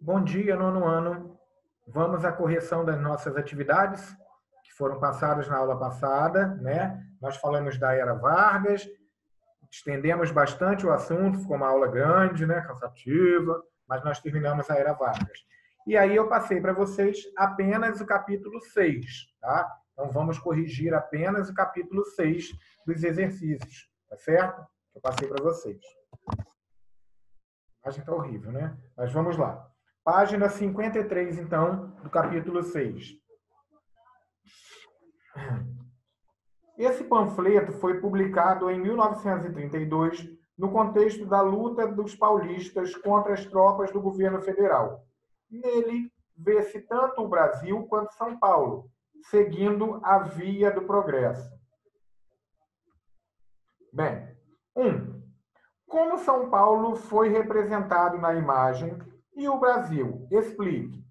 Bom dia, nono ano. Vamos à correção das nossas atividades que foram passadas na aula passada, né? Nós falamos da Era Vargas, estendemos bastante o assunto, ficou uma aula grande, né? Cansativa, mas nós terminamos a Era Vargas. E aí eu passei para vocês apenas o capítulo 6, tá? Então vamos corrigir apenas o capítulo 6 dos exercícios, tá certo? Eu passei para vocês. A imagem está horrível, né? Mas vamos lá. Página 53, então, do capítulo 6. Esse panfleto foi publicado em 1932, no contexto da luta dos paulistas contra as tropas do governo federal. Nele, vê-se tanto o Brasil quanto São Paulo, seguindo a via do progresso. Bem, 1. Como São Paulo foi representado na imagem e o Brasil? Explique.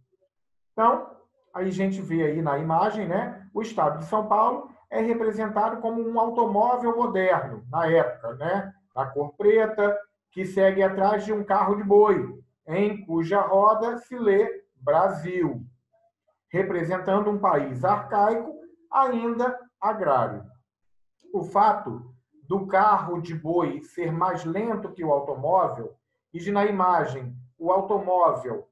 Então, aí a gente vê aí na imagem, né? O estado de São Paulo é representado como um automóvel moderno, na época, né? A cor preta, que segue atrás de um carro de boi, em cuja roda se lê Brasil, representando um país arcaico, ainda agrário. O fato do carro de boi ser mais lento que o automóvel e de, na imagem, o automóvel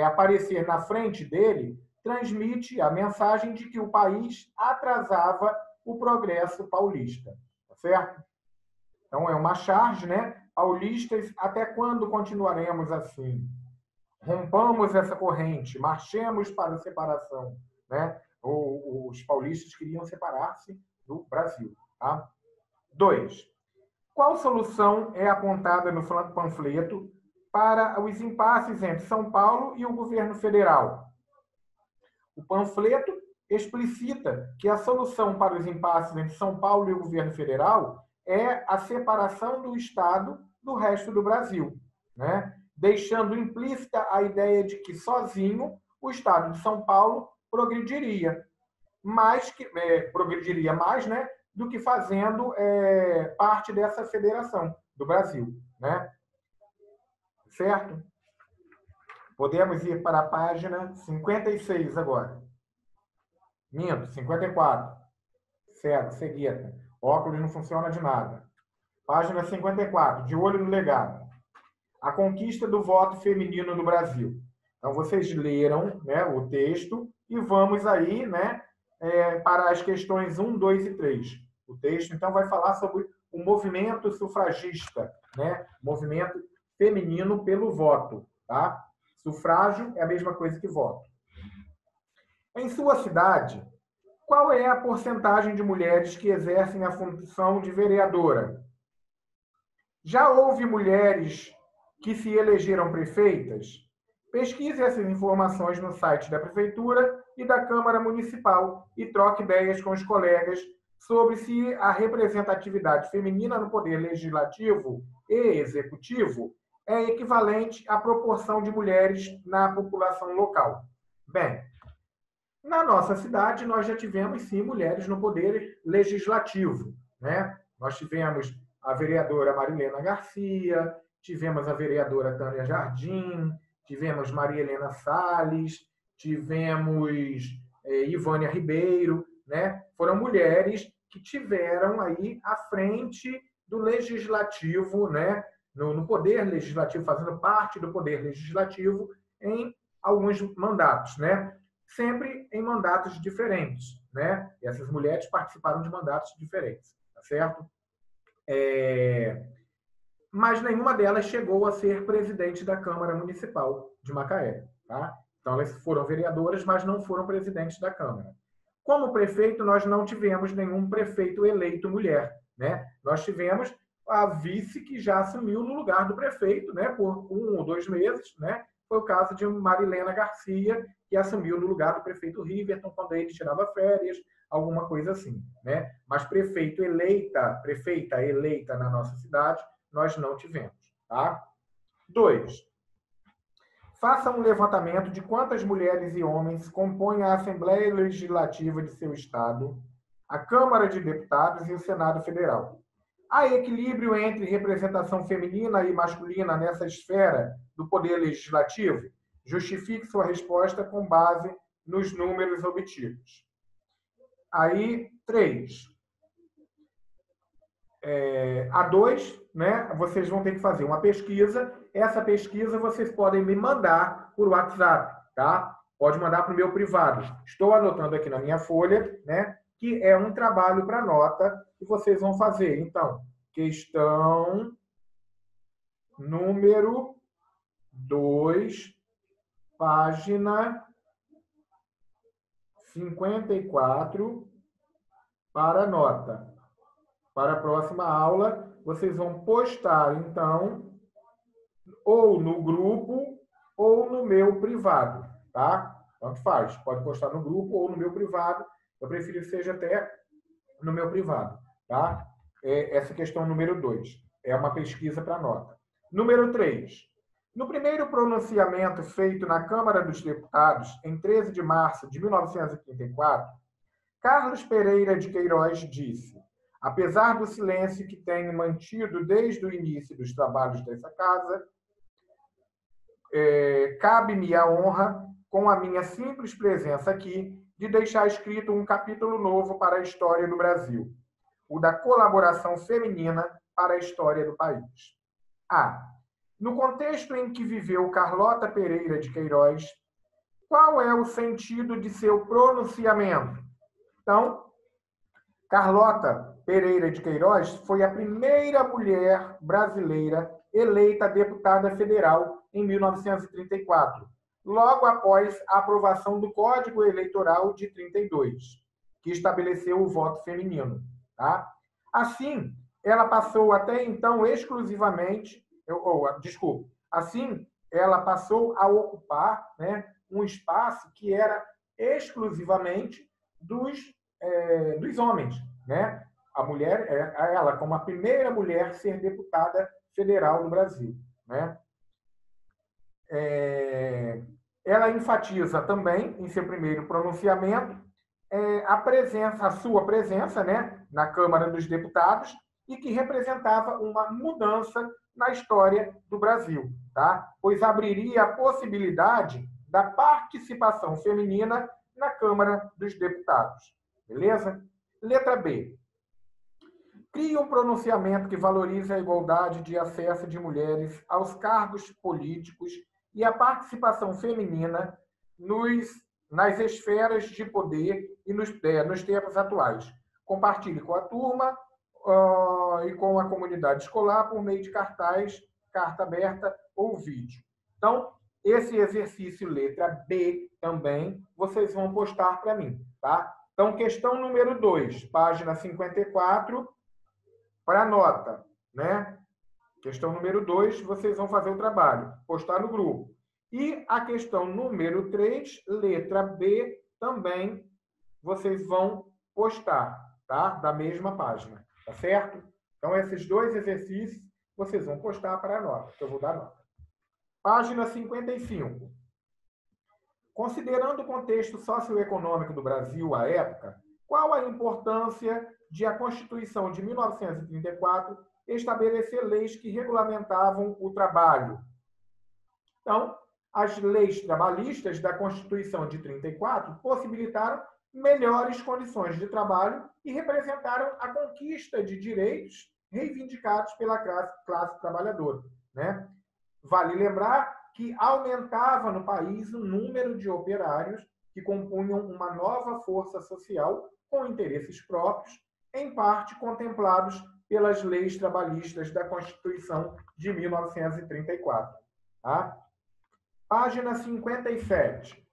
aparecer na frente dele, transmite a mensagem de que o país atrasava o progresso paulista. Tá certo? Então, é uma charge, né? Paulistas, até quando continuaremos assim? Rompamos essa corrente, marchemos para a separação. Né? Os paulistas queriam separar-se do Brasil. Tá? 2. Qual solução é apontada no panfleto para os impasses entre São Paulo e o governo federal? O panfleto explicita que a solução para os impasses entre São Paulo e o governo federal é a separação do Estado do resto do Brasil, né? Deixando implícita a ideia de que sozinho o Estado de São Paulo progrediria mais, né, do que fazendo parte dessa federação do Brasil, né? Certo? Podemos ir para a página 56 agora. Minto, 54. Certo, seguida. Óculos não funciona de nada. Página 54, de olho no legado. A conquista do voto feminino no Brasil. Então, vocês leram, né, o texto e vamos aí, né, para as questões 1, 2 e 3. O texto, então, vai falar sobre o movimento sufragista, né, movimento feminino pelo voto. Tá? Sufrágio é a mesma coisa que voto. Em sua cidade, qual é a porcentagem de mulheres que exercem a função de vereadora? Já houve mulheres que se elegeram prefeitas? Pesquise essas informações no site da Prefeitura e da Câmara Municipal e troque ideias com os colegas sobre se a representatividade feminina no poder legislativo e executivo é equivalente à proporção de mulheres na população local. Bem, na nossa cidade, nós já tivemos, sim, mulheres no poder legislativo, né? Nós tivemos a vereadora Marilena Garcia, tivemos a vereadora Tânia Jardim, tivemos Maria Helena Salles, tivemos Ivânia Ribeiro, né? Foram mulheres que tiveram aí à frente do legislativo, né? No poder legislativo, fazendo parte do poder legislativo em alguns mandatos, né? Sempre em mandatos diferentes, né? E essas mulheres participaram de mandatos diferentes, tá certo? Mas nenhuma delas chegou a ser presidente da Câmara Municipal de Macaé, tá? Então, elas foram vereadoras, mas não foram presidentes da Câmara. Como prefeito, nós não tivemos nenhum prefeito eleito mulher, né? Nós tivemos a vice que já assumiu no lugar do prefeito, né? Por 1 ou 2 meses, né? Foi o caso de Marilena Garcia, que assumiu no lugar do prefeito Riverton, quando ele tirava férias, alguma coisa assim, né? Mas prefeita eleita na nossa cidade, nós não tivemos, tá? 2. Faça um levantamento de quantas mulheres e homens compõem a Assembleia Legislativa de seu estado, a Câmara de Deputados e o Senado Federal. Há equilíbrio entre representação feminina e masculina nessa esfera do poder legislativo? Justifique sua resposta com base nos números obtidos. Aí, 3. A 2, né? Vocês vão ter que fazer uma pesquisa. Essa pesquisa vocês podem me mandar por WhatsApp, tá? Pode mandar para o meu privado. Estou anotando aqui na minha folha, né? Que é um trabalho para nota que vocês vão fazer. Então, questão número 2, página 54, para nota. Para a próxima aula, vocês vão postar, então, ou no grupo ou no meu privado, tá? Tanto faz. Pode postar no grupo ou no meu privado. Eu prefiro que seja até no meu privado, tá? Essa questão número 2. É uma pesquisa para nota. Número 3. No primeiro pronunciamento feito na Câmara dos Deputados, em 13 de março de 1934, Carlos Pereira de Queiroz disse: apesar do silêncio que tenho mantido desde o início dos trabalhos dessa casa, cabe-me a honra, com a minha simples presença aqui, de deixar escrito um capítulo novo para a história do Brasil, o da colaboração feminina para a história do país. A. No contexto em que viveu Carlota Pereira de Queiroz, qual é o sentido de seu pronunciamento? Então, Carlota Pereira de Queiroz foi a primeira mulher brasileira eleita deputada federal em 1934, logo após a aprovação do Código Eleitoral de 32, que estabeleceu o voto feminino. Tá? Assim, ela passou até então exclusivamente, assim, ela passou a ocupar, né, um espaço que era exclusivamente dos homens, né? A mulher, ela como a primeira mulher a ser deputada federal do Brasil, né? Ela enfatiza também em seu primeiro pronunciamento a sua presença, né, na Câmara dos Deputados, e que representava uma mudança na história do Brasil, tá? Pois abriria a possibilidade da participação feminina na Câmara dos Deputados. Beleza? Letra B. Cria um pronunciamento que valorize a igualdade de acesso de mulheres aos cargos políticos e a participação feminina nas esferas de poder e nos tempos atuais. Compartilhe com a turma e com a comunidade escolar por meio de cartaz, carta aberta ou vídeo. Então, esse exercício letra B também vocês vão postar para mim, tá? Então, questão número 2, página 54, para nota, né? Questão número 2, vocês vão fazer o trabalho, postar no grupo. E a questão número 3, letra B, também vocês vão postar, tá? Da mesma página, tá certo? Então, esses dois exercícios vocês vão postar para a nota, que eu vou dar nota. Página 55. Considerando o contexto socioeconômico do Brasil à época, qual a importância de a Constituição de 1934 estabelecer leis que regulamentavam o trabalho? Então, as leis trabalhistas da Constituição de 34 possibilitaram melhores condições de trabalho e representaram a conquista de direitos reivindicados pela classe trabalhadora, né? Vale lembrar que aumentava no país o número de operários que compunham uma nova força social com interesses próprios, em parte contemplados pelas leis trabalhistas da Constituição de 1934. Tá? Página 57.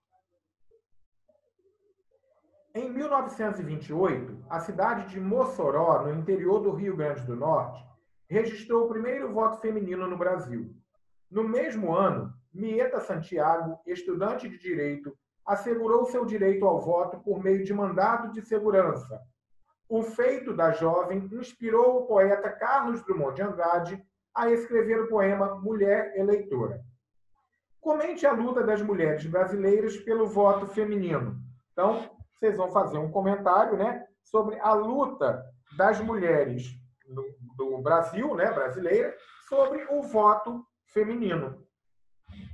Em 1928, a cidade de Mossoró, no interior do Rio Grande do Norte, registrou o primeiro voto feminino no Brasil. No mesmo ano, Mieta Santiago, estudante de Direito, assegurou seu direito ao voto por meio de mandado de segurança. O feito da jovem inspirou o poeta Carlos Drummond de Andrade a escrever o poema Mulher Eleitora. Comente a luta das mulheres brasileiras pelo voto feminino. Então, vocês vão fazer um comentário, né, sobre a luta das mulheres do Brasil, né, brasileira, sobre o voto feminino.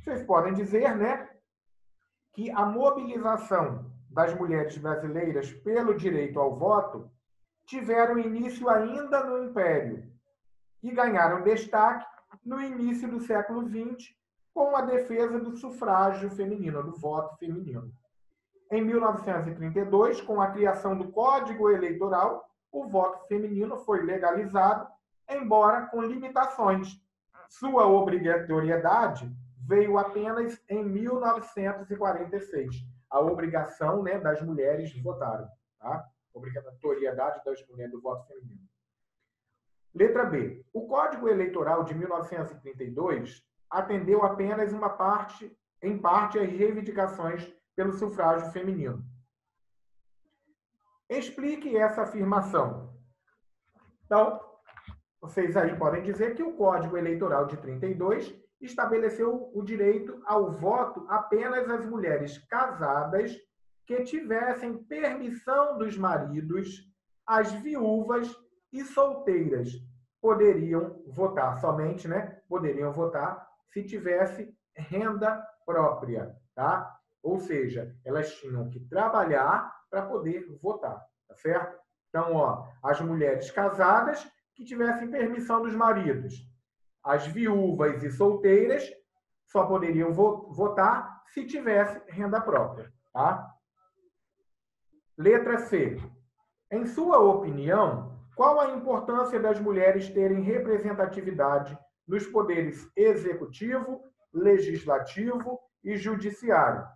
Vocês podem dizer, né, que a mobilização das mulheres brasileiras pelo direito ao voto tiveram início ainda no Império e ganharam destaque no início do século XX com a defesa do sufrágio feminino, do voto feminino. Em 1932, com a criação do Código Eleitoral, o voto feminino foi legalizado, embora com limitações. Sua obrigatoriedade veio apenas em 1946. A obrigação, né, das mulheres votarem. Tá? Obrigatoriedade das mulheres do voto feminino. Letra B. O Código Eleitoral de 1932 atendeu apenas em parte às reivindicações pelo sufrágio feminino. Explique essa afirmação. Então, vocês aí podem dizer que o Código Eleitoral de 32 estabeleceu o direito ao voto apenas às mulheres casadas que tivessem permissão dos maridos, as viúvas e solteiras poderiam votar somente, né? Poderiam votar se tivesse renda própria, tá? Ou seja, elas tinham que trabalhar para poder votar, tá certo? Então, ó, as mulheres casadas que tivessem permissão dos maridos, as viúvas e solteiras só poderiam votar se tivesse renda própria, tá? Letra C. Em sua opinião, qual a importância das mulheres terem representatividade nos poderes executivo, legislativo e judiciário?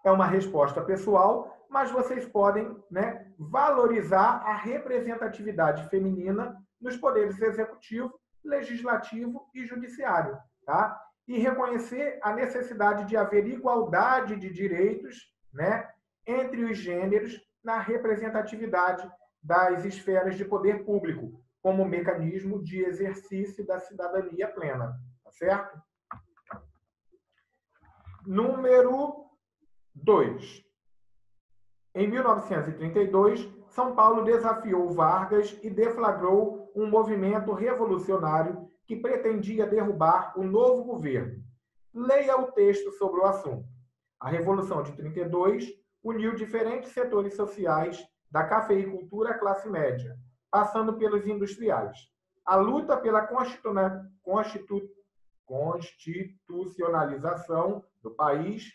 É uma resposta pessoal, mas vocês podem, né, valorizar a representatividade feminina nos poderes executivo, legislativo e judiciário, tá? E reconhecer a necessidade de haver igualdade de direitos, né, entre os gêneros na representatividade das esferas de poder público, como mecanismo de exercício da cidadania plena, tá certo? Número 2. Em 1932, São Paulo desafiou Vargas e deflagrou um movimento revolucionário que pretendia derrubar o novo governo. Leia o texto sobre o assunto. A Revolução de 32 uniu diferentes setores sociais, da cafeicultura à classe média, passando pelos industriais. A luta pela constitucionalização do país,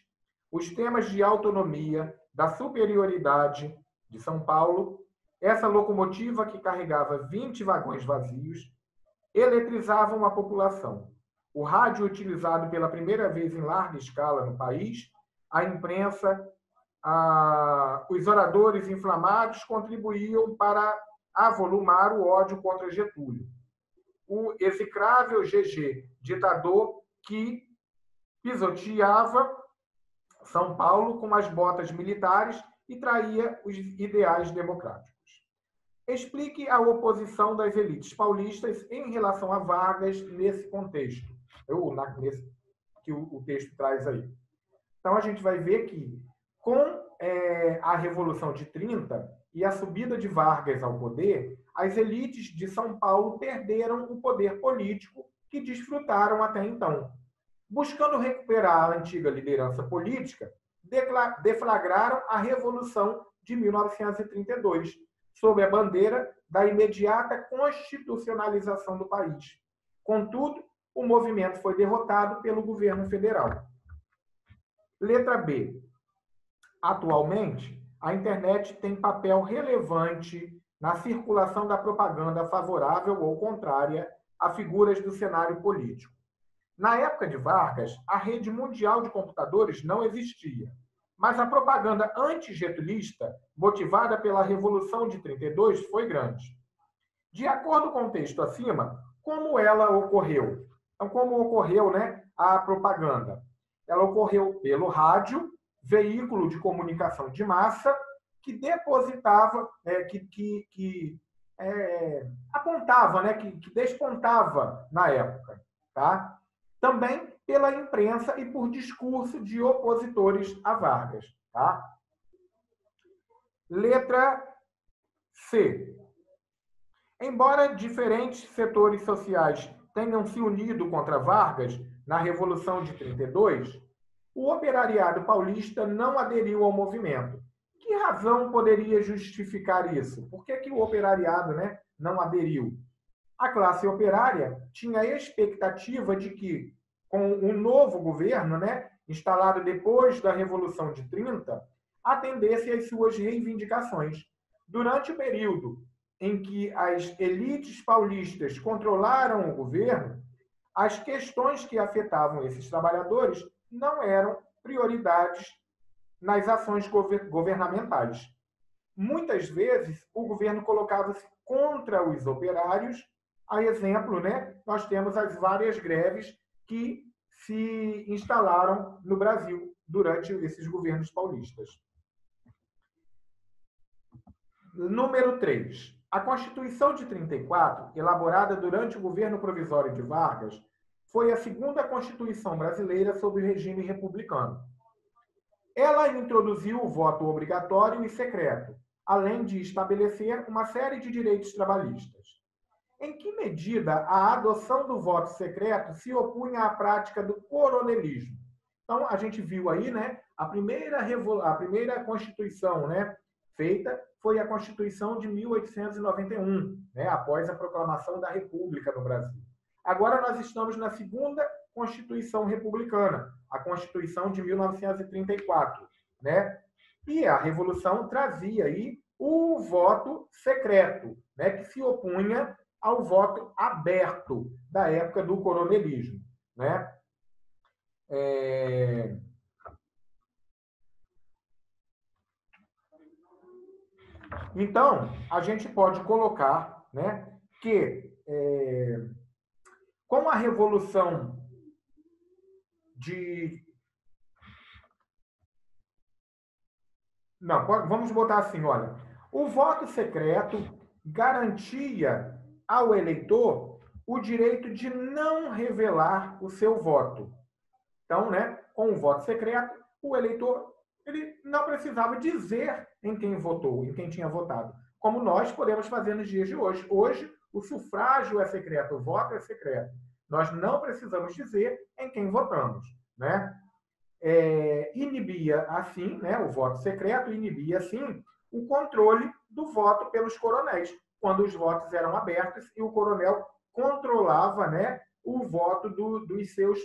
os temas de autonomia, da superioridade de São Paulo, essa locomotiva que carregava 20 vagões vazios, eletrizavam a população. O rádio utilizado pela primeira vez em larga escala no país, a imprensa, os oradores inflamados contribuíam para avolumar o ódio contra Getúlio. O execrável GG, ditador que pisoteava São Paulo com as botas militares e traía os ideais democráticos. Explique a oposição das elites paulistas em relação a Vargas nesse contexto, que o texto traz aí. Então, a gente vai ver que, com a Revolução de 30 e a subida de Vargas ao poder, as elites de São Paulo perderam o poder político que desfrutaram até então. Buscando recuperar a antiga liderança política, deflagraram a Revolução de 1932, sob a bandeira da imediata constitucionalização do país. Contudo, o movimento foi derrotado pelo governo federal. Letra B. Atualmente, a internet tem papel relevante na circulação da propaganda favorável ou contrária a figuras do cenário político. Na época de Vargas, a rede mundial de computadores não existia, mas a propaganda antigetulista, motivada pela Revolução de 32, foi grande. De acordo com o texto acima, como ela ocorreu? Então, como ocorreu, né, a propaganda? Ela ocorreu pelo rádio, veículo de comunicação de massa, que depositava, apontava, né, que despontava na época, tá? Também pela imprensa e por discurso de opositores a Vargas, tá? Letra C. Embora diferentes setores sociais tenham se unido contra Vargas na Revolução de 32, o operariado paulista não aderiu ao movimento. Que razão poderia justificar isso? Por que o operariado, né, não aderiu? A classe operária tinha a expectativa de que, com o novo governo, né, instalado depois da Revolução de 30, atendesse às suas reivindicações. Durante o período em que as elites paulistas controlaram o governo, as questões que afetavam esses trabalhadores não eram prioridades nas ações governamentais. Muitas vezes, o governo colocava-se contra os operários. A exemplo, né, nós temos as várias greves que se instalaram no Brasil durante esses governos paulistas. Número 3. A Constituição de 34, elaborada durante o governo provisório de Vargas, foi a segunda Constituição brasileira sob o regime republicano. Ela introduziu o voto obrigatório e secreto, além de estabelecer uma série de direitos trabalhistas. Em que medida a adoção do voto secreto se opunha à prática do coronelismo? Então, a gente viu aí, né, a primeira Constituição, né, feita foi a Constituição de 1891, né, após a proclamação da República no Brasil. Agora nós estamos na segunda Constituição republicana, a Constituição de 1934, né? E a Revolução trazia aí o voto secreto, né, que se opunha ao voto aberto da época do coronelismo, né? Então, a gente pode colocar, né, que com a Revolução de... Não, vamos botar assim, olha. O voto secreto garantia ao eleitor o direito de não revelar o seu voto. Então, né, com o voto secreto, o eleitor ele não precisava dizer em quem votou, em quem tinha votado, como nós podemos fazer nos dias de hoje. Hoje, o sufrágio é secreto, o voto é secreto. Nós não precisamos dizer em quem votamos, né? Inibia, assim, né, o voto secreto inibia, assim, o controle do voto pelos coronéis, quando os votos eram abertos e o coronel controlava, né, o voto dos seus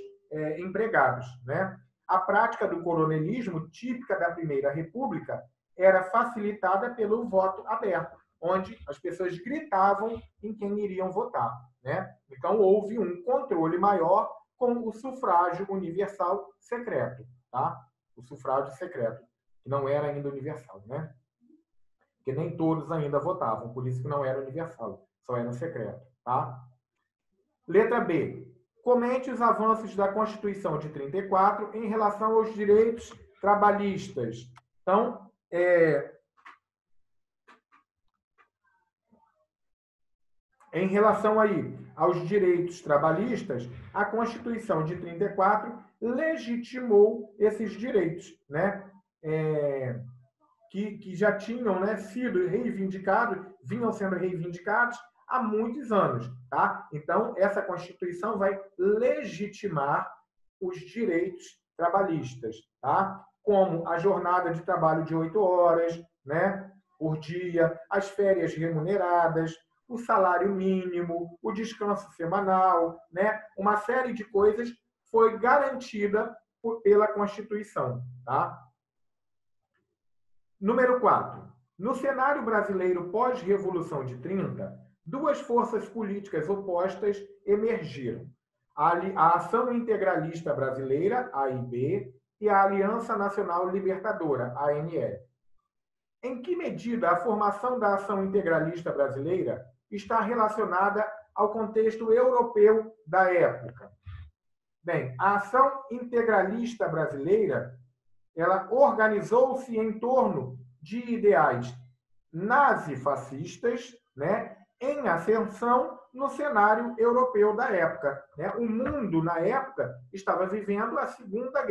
empregados, né? A prática do coronelismo, típica da Primeira República, era facilitada pelo voto aberto, onde as pessoas gritavam em quem iriam votar, né? Então, houve um controle maior com o sufrágio universal secreto, tá? O sufrágio secreto, que não era ainda universal, né? Porque nem todos ainda votavam, por isso que não era universal, só era secreto, tá? Letra B. Comente os avanços da Constituição de 34 em relação aos direitos trabalhistas. Então, em relação aí aos direitos trabalhistas, a Constituição de 34 legitimou esses direitos, né? Que já tinham, né, sido reivindicados, vinham sendo reivindicados há muitos anos, tá? Então, essa Constituição vai legitimar os direitos trabalhistas, tá? Como a jornada de trabalho de 8 horas, né, por dia, as férias remuneradas, o salário mínimo, o descanso semanal, né? Uma série de coisas foi garantida pela Constituição, tá? Número 4. No cenário brasileiro pós-Revolução de 30, duas forças políticas opostas emergiram. A Ação Integralista Brasileira, AIB, e a Aliança Nacional Libertadora, ANL. Em que medida a formação da Ação Integralista Brasileira está relacionada ao contexto europeu da época? Bem, a Ação Integralista Brasileira ela organizou-se em torno de ideais nazifascistas, né, em ascensão no cenário europeu da época, né? O mundo, na época, estava vivendo a Segunda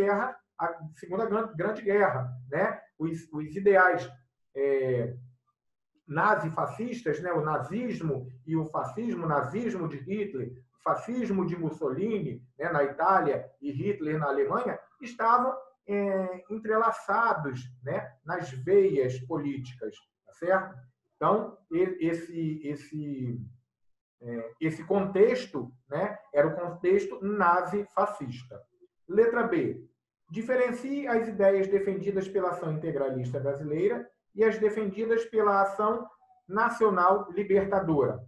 Grande Guerra, né? Os ideais nazifascistas, né, o nazismo e o fascismo, o nazismo de Hitler, o fascismo de Mussolini, né, na Itália, e Hitler na Alemanha, estavam entrelaçados, né, nas veias políticas, tá certo? Então, esse contexto, né, era o contexto nazifascista. Letra B. Diferencie as ideias defendidas pela ação integralista brasileira e as defendidas pela ação nacional libertadora.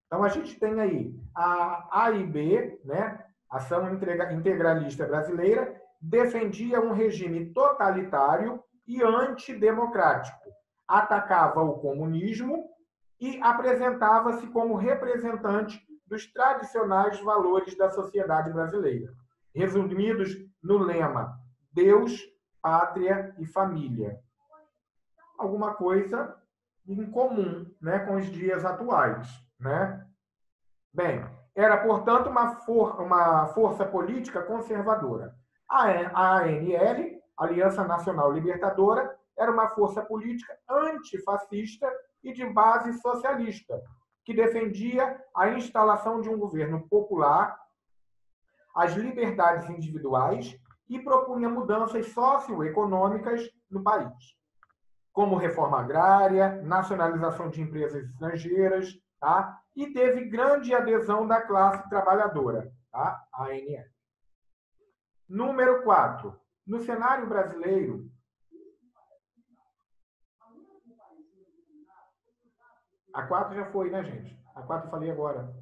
Então, a gente tem aí a A e B, né? Ação integralista brasileira defendia um regime totalitário e antidemocrático, atacava o comunismo e apresentava-se como representante dos tradicionais valores da sociedade brasileira, resumidos no lema Deus, Pátria e Família. Alguma coisa em comum, né, com os dias atuais, né? Bem, era, portanto, uma força política conservadora. A ANL, Aliança Nacional Libertadora, era uma força política antifascista e de base socialista, que defendia a instalação de um governo popular, as liberdades individuais e propunha mudanças socioeconômicas no país, como reforma agrária, nacionalização de empresas estrangeiras, tá? E teve grande adesão da classe trabalhadora, tá? A ANL. Número 4. No cenário brasileiro, a 4 já foi, né, gente? A 4 eu falei agora.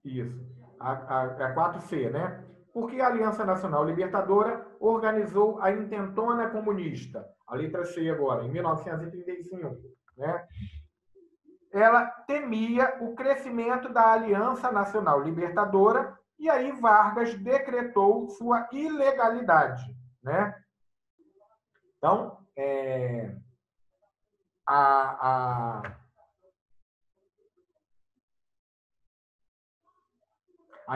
Isso. A 4C, né? Porque a Aliança Nacional Libertadora organizou a Intentona Comunista, a letra C agora, em 1935, né? Ela temia o crescimento da Aliança Nacional Libertadora e aí Vargas decretou sua ilegalidade, né? Então, a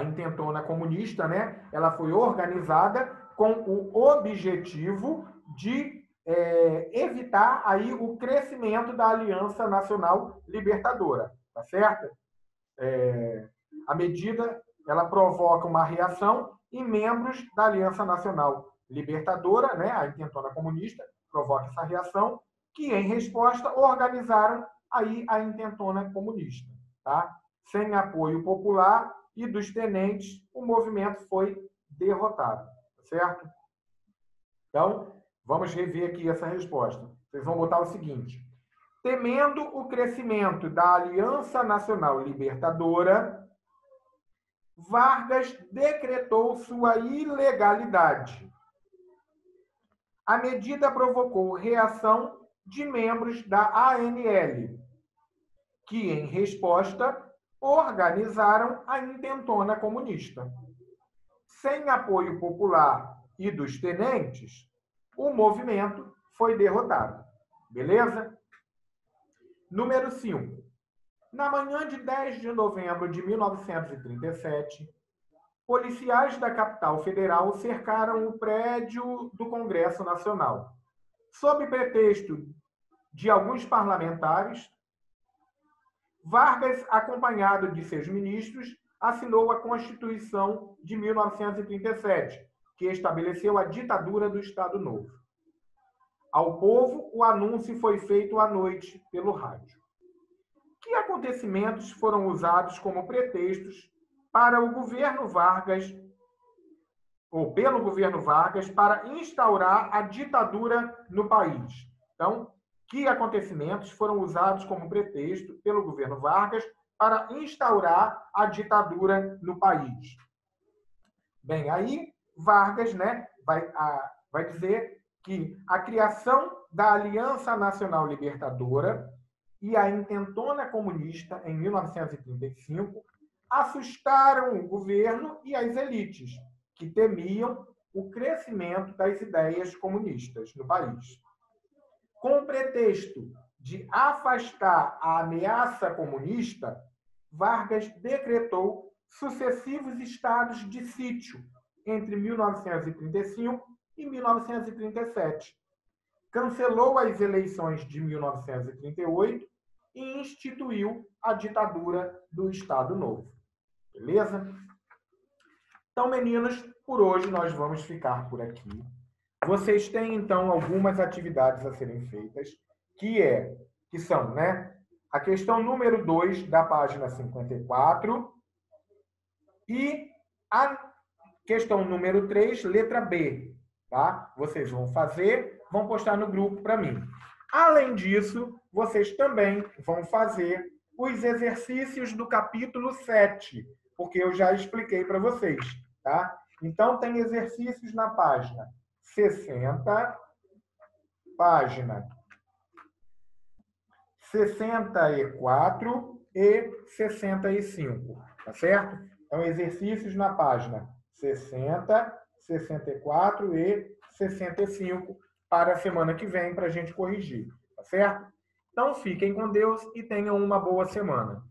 Intentona Comunista, né? Ela foi organizada com o objetivo de evitar aí o crescimento da Aliança Nacional Libertadora, tá certo? A medida ela provoca uma reação e membros da Aliança Nacional Libertadora, né, a Intentona Comunista, provoca essa reação, que em resposta organizaram aí a Intentona Comunista, tá? Sem apoio popular e dos tenentes, o movimento foi derrotado, certo? Então, vamos rever aqui essa resposta. Vocês vão botar o seguinte: temendo o crescimento da Aliança Nacional Libertadora, Vargas decretou sua ilegalidade. A medida provocou reação de membros da ANL, que, em resposta, organizaram a Intentona Comunista. Sem apoio popular e dos tenentes, o movimento foi derrotado. Beleza? Número 5. Na manhã de 10 de novembro de 1937, policiais da capital federal cercaram o prédio do Congresso Nacional. Sob pretexto de alguns parlamentares, Vargas, acompanhado de seus ministros, assinou a Constituição de 1937, que estabeleceu a ditadura do Estado Novo. Ao povo, o anúncio foi feito à noite pelo rádio. Que acontecimentos foram usados como pretextos para o governo Vargas, ou pelo governo Vargas, para instaurar a ditadura no país? Então, que acontecimentos foram usados como pretexto pelo governo Vargas para instaurar a ditadura no país? Bem, aí Vargas, né, vai dizer que a criação da Aliança Nacional Libertadora e a Intentona Comunista, em 1935, assustaram o governo e as elites, que temiam o crescimento das ideias comunistas no país. Com o pretexto de afastar a ameaça comunista, Vargas decretou sucessivos estados de sítio entre 1935 e 1937, cancelou as eleições de 1938 e instituiu a ditadura do Estado Novo. Beleza? Então, meninos, por hoje nós vamos ficar por aqui. Vocês têm, então, algumas atividades a serem feitas, que são, né, a questão número 2 da página 54 e a questão número 3, letra B, tá? Vocês vão fazer, vão postar no grupo para mim. Além disso, vocês também vão fazer os exercícios do capítulo 7, porque eu já expliquei para vocês, tá? Então, tem exercícios na página 60, página 64 e 65, tá certo? Então, exercícios na página 60, 64 e 65 para a semana que vem, para a gente corrigir, tá certo? Então, fiquem com Deus e tenham uma boa semana.